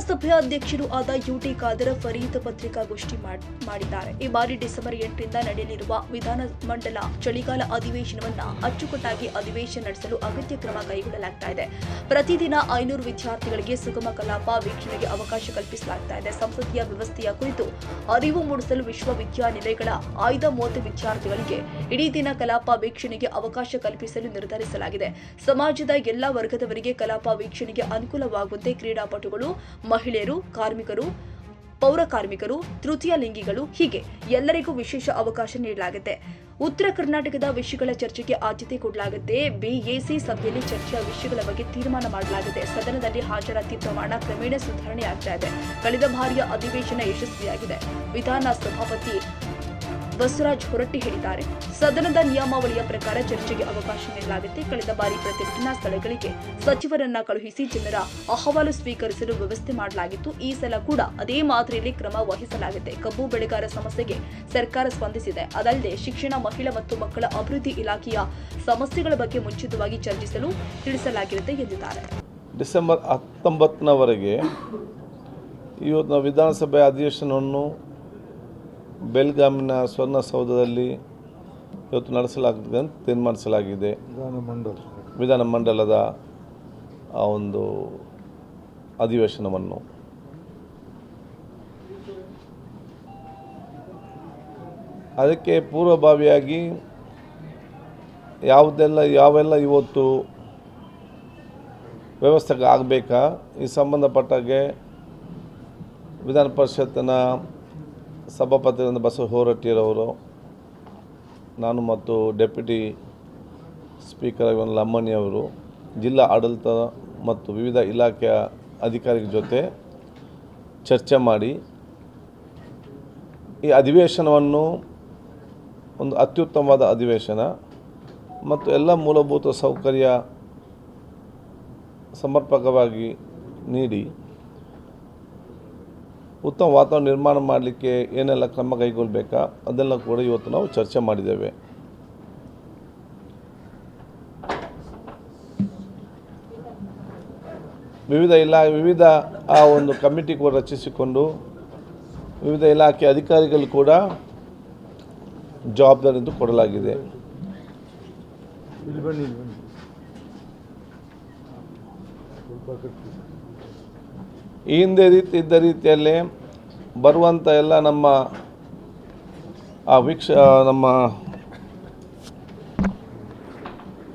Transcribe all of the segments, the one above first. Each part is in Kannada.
ವಿಧಾನಸಭೆ ಅಧ್ಯಕ್ಷರು ಆದ ಯುಟಿ ಖಾದರ್ ಫರೀದ್ ಪತ್ರಿಕಾಗೋಷ್ಠಿ ಮಾಡಿದ್ದಾರೆ. ಈ ಬಾರಿ ಡಿಸೆಂಬರ್ 8ರಿಂದ ನಡೆಯಲಿರುವ ವಿಧಾನಮಂಡಲ ಚಳಿಗಾಲ ಅಧಿವೇಶನವನ್ನ ಅಚ್ಚುಕಟ್ಟಾಗಿ ಅಧಿವೇಶನ ನಡೆಸಲು ಅಗತ್ಯ ಕ್ರಮ ಕೈಗೊಳ್ಳಲಾಗ್ತಾ ಇದೆ. ಪ್ರತಿದಿನ 500 ವಿದ್ಯಾರ್ಥಿಗಳಿಗೆ ಸುಗಮ ಕಲಾಪ ವೀಕ್ಷಣೆಗೆ ಅವಕಾಶ ಕಲ್ಪಿಸಲಾಗ್ತಾ ಇದೆ. ಸಂಸದೀಯ ವ್ಯವಸ್ಥೆಯ ಕುರಿತು ಅರಿವು ಮೂಡಿಸಲು ವಿಶ್ವವಿದ್ಯಾನಿಲಯಗಳ ಆಯ್ದ 30 ವಿದ್ಯಾರ್ಥಿಗಳಿಗೆ ಇಡೀ ದಿನ ಕಲಾಪ ವೀಕ್ಷಣೆಗೆ ಅವಕಾಶ ಕಲ್ಪಿಸಲು ನಿರ್ಧರಿಸಲಾಗಿದೆ. ಸಮಾಜದ ಎಲ್ಲಾ ವರ್ಗದವರಿಗೆ ಕಲಾಪ ವೀಕ್ಷಣೆಗೆ ಅನುಕೂಲವಾಗುವಂತೆ ಕ್ರೀಡಾಪಟುಗಳು, ಮಹಿಳೆಯರು, ಕಾರ್ಮಿಕರು, ಪೌರ ಕಾರ್ಮಿಕರು, ತೃತೀಯ ಲಿಂಗಿಗಳು ಹೀಗೆ ಎಲ್ಲರಿಗೂ ವಿಶೇಷ ಅವಕಾಶ ನೀಡಲಾಗಿದೆ. ಉತ್ತರ ಕರ್ನಾಟಕದ ವಿಷಯಗಳ ಚರ್ಚೆಗೆ ಆದ್ಯತೆ ಕೊಡಲಾಗುತ್ತೆ. ಬಿಎಸಿ ಸಭೆಯಲ್ಲಿ ಚರ್ಚೆಯ ವಿಷಯಗಳ ಬಗ್ಗೆ ತೀರ್ಮಾನ ಮಾಡಲಾಗಿದೆ. ಸದನದಲ್ಲಿ ಹಾಜರಾತಿ ಪ್ರಮಾಣ ಕ್ರಮೇಣ ಸುಧಾರಣೆಯಾಗ್ತಾ ಇದೆ. ಕಳೆದ ಬಾರಿಯ ಅಧಿವೇಶನ ಯಶಸ್ವಿಯಾಗಿದೆ. ವಿಧಾನ ಸಭಾಪತಿ ಬಸವರಾಜ ಹೊರಟ್ಟಿ ಹೇಳಿದ್ದಾರೆ. ಸದನದ ನಿಯಮಾವಳಿಯ ಪ್ರಕಾರ ಚರ್ಚೆಗೆ ಅವಕಾಶ ನೀಡಲಾಗುತ್ತೆ. ಕಳೆದ ಬಾರಿ ಪ್ರತಿಭಟನಾ ಸ್ಥಳಗಳಿಗೆ ಸಚಿವರನ್ನ ಕಳುಹಿಸಿ ಜನರ ಅಹವಾಲು ಸ್ವೀಕರಿಸಲು ವ್ಯವಸ್ಥೆ ಮಾಡಲಾಗಿತ್ತು. ಈ ಸಲ ಕೂಡ ಅದೇ ಮಾದರಿಯಲ್ಲಿ ಕ್ರಮ ವಹಿಸಲಾಗಿದೆ. ಕಬ್ಬು ಬೆಳೆಗಾರ ಸಮಸ್ಯೆಗೆ ಸರ್ಕಾರ ಸ್ಪಂದಿಸಿದೆ. ಅದಲ್ಲದೆ ಶಿಕ್ಷಣ, ಮಹಿಳಾ ಮತ್ತು ಮಕ್ಕಳ ಅಭಿವೃದ್ಧಿ ಇಲಾಖೆಯ ಸಮಸ್ಯೆಗಳ ಬಗ್ಗೆ ಮುಂಚಿತವಾಗಿ ಚರ್ಚಿಸಲು ತಿಳಿಸಲಾಗಿರುತ್ತೆ ಎಂದಿದ್ದಾರೆ. ಡಿಸೆಂಬರ್ 19ವರೆಗೆ ಇವತ್ತು ವಿಧಾನಸಭೆ ಅಧಿವೇಶನವನ್ನು ಬೆಳಗಾವಿನ ಸ್ವರ್ಣಸೌಧದಲ್ಲಿ ಇವತ್ತು ನಡೆಸಲಾಗಿದೆ ಅಂತ ತೀರ್ಮಾನಿಸಲಾಗಿದೆ. ವಿಧಾನಮಂಡಲದ ಆ ಒಂದು ಅಧಿವೇಶನವನ್ನು ಅದಕ್ಕೆ ಪೂರ್ವಭಾವಿಯಾಗಿ ಯಾವೆಲ್ಲ ಇವತ್ತು ವ್ಯವಸ್ಥೆ ಆಗಬೇಕಾ ಈ ಸಂಬಂಧಪಟ್ಟಾಗೆ ವಿಧಾನ ಪರಿಷತ್ತಿನ ಸಭಾಪತಿಯಾದ ಬಸವ ಹೊರಟ್ಟಿರವರು, ನಾನು ಮತ್ತು ಡೆಪ್ಯೂಟಿ ಸ್ಪೀಕರ್ ಲಮ್ಮಣಿಯವರು, ಜಿಲ್ಲಾ ಆಡಳಿತ ಮತ್ತು ವಿವಿಧ ಇಲಾಖೆಯ ಅಧಿಕಾರಿಗಳ ಜೊತೆ ಚರ್ಚೆ ಮಾಡಿ ಈ ಅಧಿವೇಶನವನ್ನು ಒಂದು ಅತ್ಯುತ್ತಮವಾದ ಅಧಿವೇಶನ ಮತ್ತು ಎಲ್ಲ ಮೂಲಭೂತ ಸೌಕರ್ಯ ಸಮರ್ಪಕವಾಗಿ ನೀಡಿ ಉತ್ತಮ ವಾತಾವರಣ ನಿರ್ಮಾಣ ಮಾಡಲಿಕ್ಕೆ ಏನೆಲ್ಲ ಕ್ರಮ ಕೈಗೊಳ್ಳಬೇಕಾ ಅದೆಲ್ಲ ಕೂಡ ಇವತ್ತು ನಾವು ಚರ್ಚೆ ಮಾಡಿದ್ದೇವೆ. ವಿವಿಧ ಆ ಒಂದು ಕಮಿಟಿ ಕೂಡ ರಚಿಸಿಕೊಂಡು ವಿವಿಧ ಇಲಾಖೆ ಅಧಿಕಾರಿಗಳು ಕೂಡ ಜವಾಬ್ದಾರಿಯನ್ನು ಕೊಡಲಾಗಿದೆ. ಈ ಹಿಂದೆ ಇದ್ದ ರೀತಿಯಲ್ಲೇ ಬರುವಂಥ ಎಲ್ಲ ನಮ್ಮ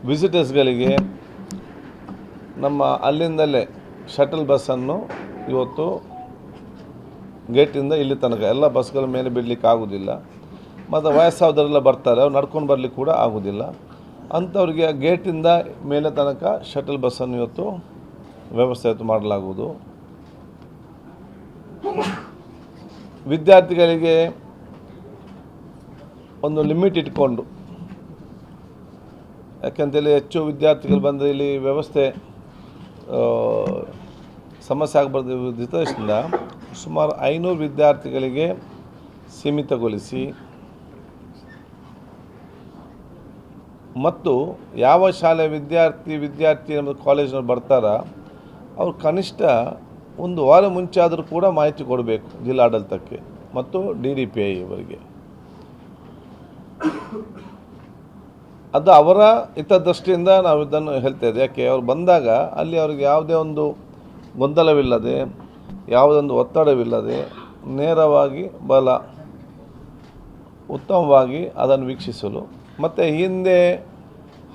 ವಿಸಿಟರ್ಸ್ಗಳಿಗೆ ನಮ್ಮ ಅಲ್ಲಿಂದಲೇ ಶಟಲ್ ಬಸ್ಸನ್ನು ಇವತ್ತು ಗೇಟಿಂದ ಇಲ್ಲಿ ತನಕ ಎಲ್ಲ ಬಸ್ಗಳ ಮೇಲೆ ಬಿಡಲಿಕ್ಕೆ ಆಗೋದಿಲ್ಲ. ಮತ್ತು ವಯಸ್ಸಾದವರೆಲ್ಲ ಬರ್ತಾರೆ, ಅವ್ರು ನಡ್ಕೊಂಡು ಬರಲಿಕ್ಕೆ ಕೂಡ ಆಗೋದಿಲ್ಲ. ಅಂಥವ್ರಿಗೆ ಗೇಟಿಂದ ಮೇಲೆ ತನಕ ಶಟಲ್ ಬಸ್ಸನ್ನು ಇವತ್ತು ವ್ಯವಸ್ಥೆ ಮಾಡಲಾಗುವುದು. ವಿದ್ಯಾರ್ಥಿಗಳಿಗೆ ಒಂದು ಲಿಮಿಟ್ ಇಟ್ಕೊಂಡು, ಯಾಕೆಂತೇಳಿ ಹೆಚ್ಚು ವಿದ್ಯಾರ್ಥಿಗಳು ಬಂದರೆ ಇಲ್ಲಿ ವ್ಯವಸ್ಥೆ ಸಮಸ್ಯೆ ಆಗಬಾರ್ದು ಉದ್ದೇಶದಿಂದ ಸುಮಾರು 500 ವಿದ್ಯಾರ್ಥಿಗಳಿಗೆ ಸೀಮಿತಗೊಳಿಸಿ ಮತ್ತು ಯಾವ ಶಾಲೆ ವಿದ್ಯಾರ್ಥಿ ನಮ್ಮ ಕಾಲೇಜಿನವ್ರು ಬರ್ತಾರ ಅವ್ರು ಕನಿಷ್ಠ ಒಂದು ವಾರ ಮುಂಚೆ ಆದರೂ ಕೂಡ ಮಾಹಿತಿ ಕೊಡಬೇಕು ಜಿಲ್ಲಾಡಳಿತಕ್ಕೆ ಮತ್ತು DDPI ಅವರಿಗೆ. ಅದು ಅವರ ಹಿತದೃಷ್ಟಿಯಿಂದ ನಾವು ಇದನ್ನು ಹೇಳ್ತಾ ಇದ್ದೇವೆ. ಯಾಕೆ ಅವ್ರು ಬಂದಾಗ ಅಲ್ಲಿ ಅವ್ರಿಗೆ ಯಾವುದೇ ಒಂದು ಗೊಂದಲವಿಲ್ಲದೆ, ಯಾವುದೊಂದು ಒತ್ತಡವಿಲ್ಲದೆ ನೇರವಾಗಿ ಉತ್ತಮವಾಗಿ ಅದನ್ನು ವೀಕ್ಷಿಸಲು, ಮತ್ತು ಹಿಂದೆ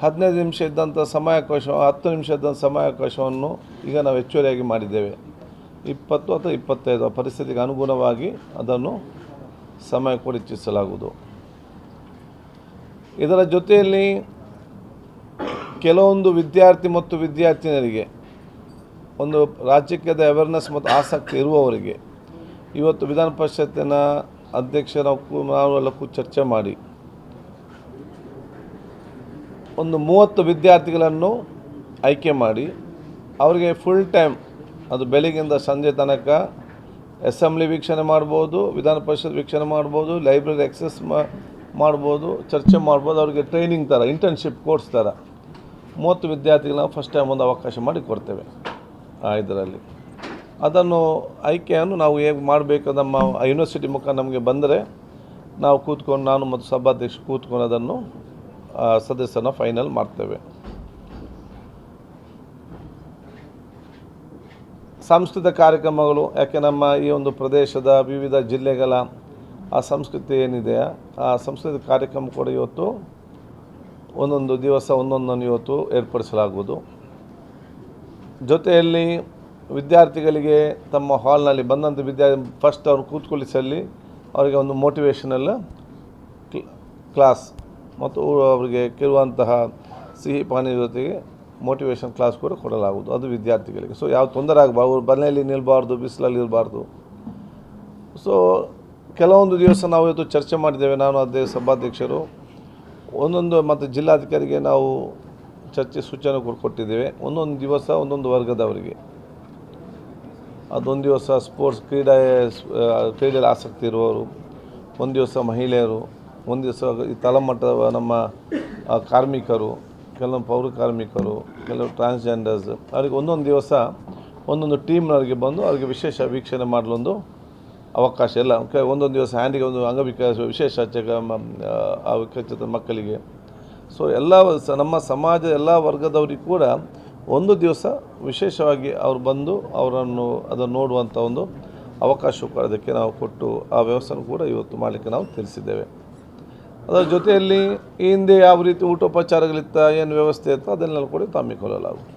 15 ನಿಮಿಷ ಇದ್ದಂಥ ಸಮಯಾವಕಾಶ 10 ನಿಮಿಷ ಇದ್ದಂಥ ಸಮಯಾವಕಾಶವನ್ನು ಈಗ ನಾವು ಹೆಚ್ಚುವರಿಯಾಗಿ ಮಾಡಿದ್ದೇವೆ. 20 ಅಥವಾ 25 ಪರಿಸ್ಥಿತಿಗೆ ಅನುಗುಣವಾಗಿ ಅದನ್ನು ಸಮಯ ಕೂಡ ಹೆಚ್ಚಿಸಲಾಗುವುದು. ಇದರ ಜೊತೆಯಲ್ಲಿ ಕೆಲವೊಂದು ವಿದ್ಯಾರ್ಥಿ ಮತ್ತು ವಿದ್ಯಾರ್ಥಿನಿಯರಿಗೆ ಒಂದು ರಾಜಕೀಯದ ಅವೇರ್ನೆಸ್ ಮತ್ತು ಆಸಕ್ತಿ ಇರುವವರಿಗೆ ಇವತ್ತು ವಿಧಾನ ಪರಿಷತ್ತಿನ ನಾವೆಲ್ಲಕ್ಕೂ ಚರ್ಚೆ ಮಾಡಿ ಒಂದು 30 ವಿದ್ಯಾರ್ಥಿಗಳನ್ನು ಆಯ್ಕೆ ಮಾಡಿ ಅವರಿಗೆ ಫುಲ್ ಟೈಮ್, ಅದು ಬೆಳಗ್ಗಿಂದ ಸಂಜೆ ತನಕ ಅಸೆಂಬ್ಲಿ ವೀಕ್ಷಣೆ ಮಾಡ್ಬೋದು, ವಿಧಾನ ಪರಿಷತ್ ವೀಕ್ಷಣೆ ಮಾಡ್ಬೋದು, ಲೈಬ್ರರಿ ಆಕ್ಸೆಸ್ ಮಾಡ್ಬೋದು, ಚರ್ಚೆ ಮಾಡ್ಬೋದು. ಅವರಿಗೆ ಟ್ರೈನಿಂಗ್ ಥರ, ಇಂಟರ್ನ್ಶಿಪ್ ಕೋರ್ಸ್ ಥರ 30 ವಿದ್ಯಾರ್ಥಿಗಳನ್ನ ಫಸ್ಟ್ ಟೈಮ್ ಒಂದು ಅವಕಾಶ ಮಾಡಿ ಕೊಡ್ತೇವೆ. ಇದರಲ್ಲಿ ಅದನ್ನು ಆಯ್ಕೆಯನ್ನು ನಾವು ಹೇಗೆ ಮಾಡಬೇಕು ನಮ್ಮ ಯೂನಿವರ್ಸಿಟಿ ಮುಖ ನಮಗೆ ಬಂದರೆ ನಾವು ಕೂತ್ಕೊಂಡು ನಾನು ಮತ್ತು ಸಭಾಧ್ಯಕ್ಷ ಕೂತ್ಕೊಂಡು ಅದನ್ನು ಸದಸ್ಯರನ್ನ ಫೈನಲ್ ಮಾಡ್ತೇವೆ. ಸಾಂಸ್ಕೃತಿಕ ಕಾರ್ಯಕ್ರಮಗಳು, ಯಾಕೆ ನಮ್ಮ ಈ ಒಂದು ಪ್ರದೇಶದ ವಿವಿಧ ಜಿಲ್ಲೆಗಳ ಆ ಸಂಸ್ಕೃತಿ ಏನಿದೆ ಆ ಸಾಂಸ್ಕೃತಿಕ ಕಾರ್ಯಕ್ರಮ ಕೂಡ ಇವತ್ತು ಒಂದೊಂದು ದಿವಸ ಒಂದೊಂದನ್ನು ಇವತ್ತು ಏರ್ಪಡಿಸಲಾಗುವುದು. ಜೊತೆಯಲ್ಲಿ ವಿದ್ಯಾರ್ಥಿಗಳಿಗೆ ತಮ್ಮ ಹಾಲ್ನಲ್ಲಿ ಬಂದಂಥ ಫಸ್ಟ್ ಅವ್ರು ಕೂತ್ಕೊಳ್ಳಿಸಲ್ಲಿ ಅವರಿಗೆ ಒಂದು ಮೋಟಿವೇಶನಲ್ ಕ್ಲಾಸ್ ಮತ್ತು ಅವರಿಗೆ ಕೇಳುವಂತಹ ಸಿಹಿ ಪಾನೀಯ ಜೊತೆಗೆ ಮೋಟಿವೇಶನ್ ಕ್ಲಾಸ್ ಕೂಡ ಕೊಡಲಾಗುವುದು, ಅದು ವಿದ್ಯಾರ್ಥಿಗಳಿಗೆ. ಸೊ ಯಾವ ತೊಂದರೆ ಆಗಬಾರ್ದು, ಅವ್ರು ಮನೆಯಲ್ಲಿ ನಿಲ್ಲಬಾರ್ದು, ಬಿಸಿಲಲ್ಲಿ ಇರಬಾರ್ದು. ಸೊ ಕೆಲವೊಂದು ದಿವಸ ನಾವು ಇವತ್ತು ಚರ್ಚೆ ಮಾಡಿದ್ದೇವೆ, ನಾನು ಅದೇ ಸಭಾಧ್ಯಕ್ಷರು ಒಂದೊಂದು ಮತ್ತು ಜಿಲ್ಲಾಧಿಕಾರಿಗೆ ನಾವು ಚರ್ಚೆ ಸೂಚನೆ ಕೊಟ್ಟಿದ್ದೇವೆ. ಒಂದೊಂದು ದಿವಸ ಒಂದೊಂದು ವರ್ಗದವರಿಗೆ, ಅದೊಂದು ದಿವಸ ಸ್ಪೋರ್ಟ್ಸ್ ಕ್ರೀಡೆಯಲ್ಲಿ ಆಸಕ್ತಿ ಇರುವವರು, ಒಂದು ದಿವಸ ಮಹಿಳೆಯರು, ಒಂದು ದಿವಸ ಈ ತಳಮಟ್ಟದ ನಮ್ಮ ಕಾರ್ಮಿಕರು, ಕೆಲವು ಪೌರ ಕಾರ್ಮಿಕರು, ಕೆಲವು ಟ್ರಾನ್ಸ್ಜೆಂಡರ್ಸ್, ಅವರಿಗೆ ಒಂದೊಂದು ದಿವಸ ಒಂದೊಂದು ಟೀಮ್ನವರಿಗೆ ಬಂದು ಅವರಿಗೆ ವಿಶೇಷ ವೀಕ್ಷಣೆ ಮಾಡಲೊಂದು ಅವಕಾಶ ಇಲ್ಲ. ಒಂದೊಂದು ದಿವಸ ಹ್ಯಾಂಡಿಗೆ ಒಂದು ಅಂಗವಿಕಲ ವಿಶೇಷ ವಿಕಚಿತ ಮಕ್ಕಳಿಗೆ. ಸೊ ಎಲ್ಲ ನಮ್ಮ ಸಮಾಜದ ಎಲ್ಲ ವರ್ಗದವರಿಗೆ ಕೂಡ ಒಂದು ದಿವಸ ವಿಶೇಷವಾಗಿ ಅವರು ಬಂದು ಅದನ್ನು ನೋಡುವಂಥ ಒಂದು ಅವಕಾಶ ಕೂಡ ಅದಕ್ಕೆ ನಾವು ಕೊಟ್ಟು ಆ ವ್ಯವಸ್ಥೆಯನ್ನು ಕೂಡ ಇವತ್ತು ಮಾಡಲಿಕ್ಕೆ ನಾವು ತಿಳಿಸಿದ್ದೇವೆ. ಅದರ ಜೊತೆಯಲ್ಲಿ ಈ ಹಿಂದೆ ಯಾವ ರೀತಿ ಊಟೋಪಚಾರಗಳಿತ್ತ, ಏನು ವ್ಯವಸ್ಥೆ ಇತ್ತು ಅದನ್ನೆಲ್ಲ ಕೂಡ ಹಮ್ಮಿಕೊಳ್ಳಲಾಗುವುದು.